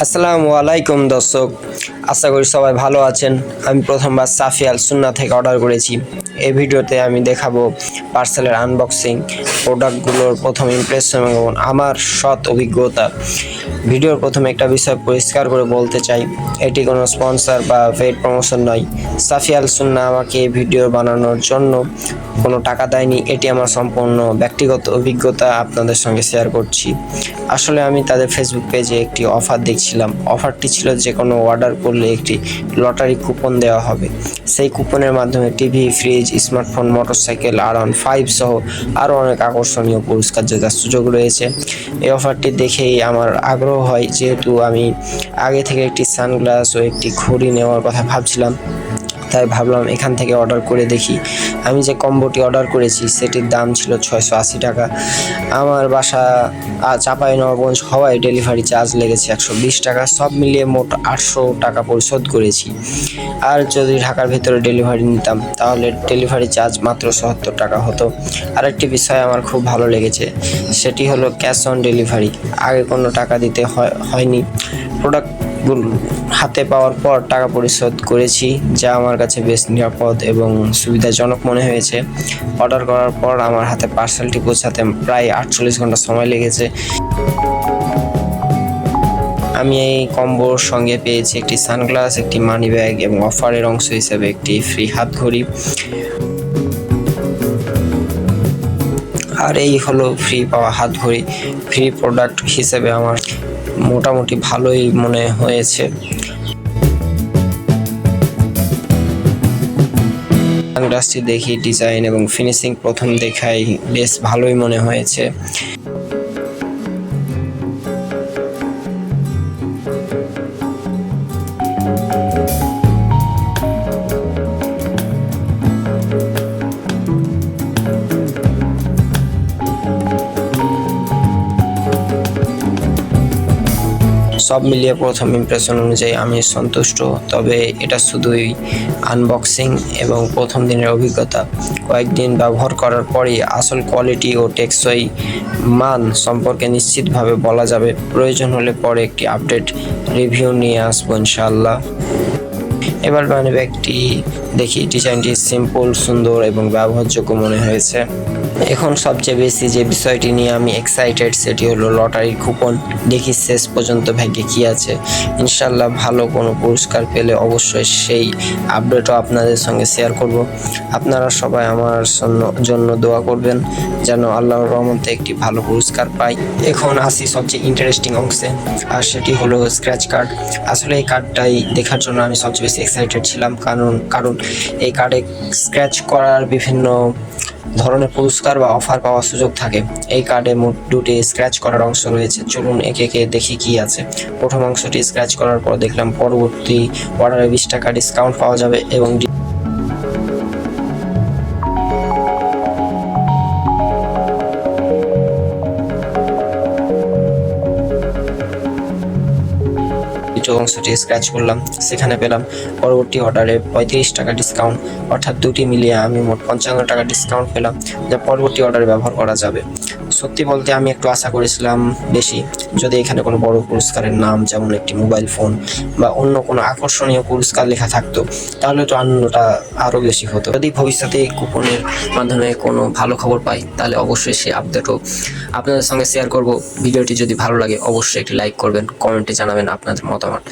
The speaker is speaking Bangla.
আসসালামু আলাইকুম দর্শক, আশা করি সবাই ভালো আছেন। আমি প্রথমবার সাফি আল সুন্না থেকে অর্ডার করেছি। এই ভিডিওতে আমি দেখাবো পার্সেলের আনবক্সিং, প্রোডাক্টগুলোর প্রথম ইমপ্রেশন এবং আমার সৎ অভিজ্ঞতা। ভিডিওর প্রথমে একটা বিষয় পরিষ্কার করে বলতে চাই, এটি কোনো স্পন্সর বা পেইড প্রমোশন নয়। সাফি আল সুন্না আমাকে এই ভিডিও বানানোর জন্য কোনো টাকা দেয়নি, এটি আমার সম্পূর্ণ ব্যক্তিগত অভিজ্ঞতা আপনাদের সঙ্গে শেয়ার করছি। আসলে আমি তাদের ফেসবুক পেজে একটি অফার দেখছিলাম। অফারটি ছিল যে কোনো অর্ডার করলে একটি লটারি কুপন দেওয়া হবে। সেই কুপনের মাধ্যমে TV, fridge, smartphone, motorcycle, R15 সহ আরও অনেক আকর্ষণীয় পুরস্কার জেতার সুযোগ রয়েছে। এই অফারটি দেখেই আমার আগ্রহ হয়, যেহেতু আমি আগে থেকে একটি সানগ্লাস ও একটি ঘড়ি নেওয়ার কথা ভাবছিলাম, তাই ভাবলাম এখান থেকে অর্ডার করে দেখি। আমি যে কম্বোটি অর্ডার করেছি সেটির দাম ছিল 680 টাকা। আমার বাসা চাঁপাইনবাবগঞ্জ হওয়ায় ডেলিভারি চার্জ লেগেছে 120 টাকা। সব মিলিয়ে মোট 800 টাকা পরিশোধ করেছি। আর যদি ঢাকার ভেতরে ডেলিভারি নিতাম তাহলে ডেলিভারি চার্জ মাত্র 70 টাকা হতো। আরেকটি বিষয় আমার খুব ভালো লেগেছে, সেটি হলো ক্যাশ অন ডেলিভারি। আগে কোনো টাকা দিতে হয়নি। প্রোডাক্টগুলো হাতে পাওয়ার পর টাকা পরিশোধ করেছি, যা আমার কাছে বেশ নিরাপদ এবং সুবিধাজনক মনে হয়েছে। অর্ডার করার পর আমার হাতে পার্সেলটি পৌঁছাতে প্রায় 48 ঘন্টা সময় লেগেছে। আমি এই কম্বোর সঙ্গে পেয়েছি একটি সানগ্লাস, একটি মানি ব্যাগ এবং অফারের অংশ হিসেবে একটি ফ্রি হাত ঘড়ি। আর এই হলো ফ্রি পাওয়া হাত ঘড়ি। ফ্রি প্রোডাক্ট হিসেবে আমার মোটামুটি ভালোই মনে হয়েছে। সানগ্লাসটি দেখি ডিজাইন এবং ফিনিশিং প্রথম দেখাই বেশ ভালোই মনে হয়েছে। সব মিলিয়ে প্রথম ইমপ্রেশন অনুযায়ী আমি সন্তুষ্ট, তবে এটা শুধুই আনবক্সিং এবং প্রথম দিনের অভিজ্ঞতা। কয়েকদিন ব্যবহার করার পরই আসল কোয়ালিটি ও টেকসই মান সম্পর্কে নিশ্চিতভাবে বলা যাবে। প্রয়োজন হলে পরে একটি আপডেট রিভিউ নিয়ে আসবো ইনশাআল্লাহ। এবার মানি ব্যাগটি দেখি, ডিজাইনটি সিম্পল, সুন্দর এবং ব্যবহারযোগ্য মনে হয়েছে। এখন সবচেয়ে বেশি যে বিষয়টি নিয়ে আমি এক্সাইটেড সেটি হলো লটারির কুপন। দেখি শেষ পর্যন্ত ভাগ্যে কী আছে। ইনশাল্লাহ ভালো কোনো পুরস্কার পেলে অবশ্যই সেই আপডেটও আপনাদের সঙ্গে শেয়ার করব। আপনারা সবাই আমার জন্য দোয়া করবেন যেন আল্লাহর রহমতে একটি ভালো পুরস্কার পাই। এখন আসি সবচেয়ে ইন্টারেস্টিং অংশে, আর সেটি হলো স্ক্র্যাচ কার্ড। আসলে এই কার্ডটাই দেখার জন্য আমি সবচেয়ে বেশি এক্সাইটেড ছিলাম, কারণ এই কার্ডে স্ক্র্যাচ করার বিভিন্ন ধরনের পুরস্কার বা অফার পাওয়ার সুযোগ থাকে। এই কার্ডে মোট 2টি স্ক্র্যাচ করার অংশ রয়েছে। চলুন একে একে দেখি কি আছে। প্রথম অংশটি স্ক্র্যাচ করার পর দেখলাম পরবর্তী অর্ডারে 20 টাকা ডিসকাউন্ট পাওয়া যাবে এবং অংশটি স্ক্র্যাচ করলাম, সেখানে পেলাম পরবর্তী অর্ডারে 35 টাকা ডিসকাউন্ট, অর্থাৎ দুটি মিলিয়ে আমি মোট 55 টাকা ডিসকাউন্ট পেলাম, যা পরবর্তী অর্ডারে ব্যবহার করা যাবে। সত্যি বলতে আমি একটু আশা করেছিলাম বেশি। যদি এখানে কোনো বড় পুরস্কারের নাম যেমন একটি মোবাইল ফোন বা অন্য কোনো আকর্ষণীয় পুরস্কার লেখা থাকতো তাহলে তো আনন্দটা আরও বেশি হতো। যদি ভবিষ্যতে কুপনের মাধ্যমে কোনো ভালো খবর পাই তাহলে অবশ্যই সে আপডেটও আপনাদের সঙ্গে শেয়ার করব। ভিডিওটি যদি ভালো লাগে অবশ্যই একটি লাইক করবেন, কমেন্টে জানাবেন আপনাদের মতামত।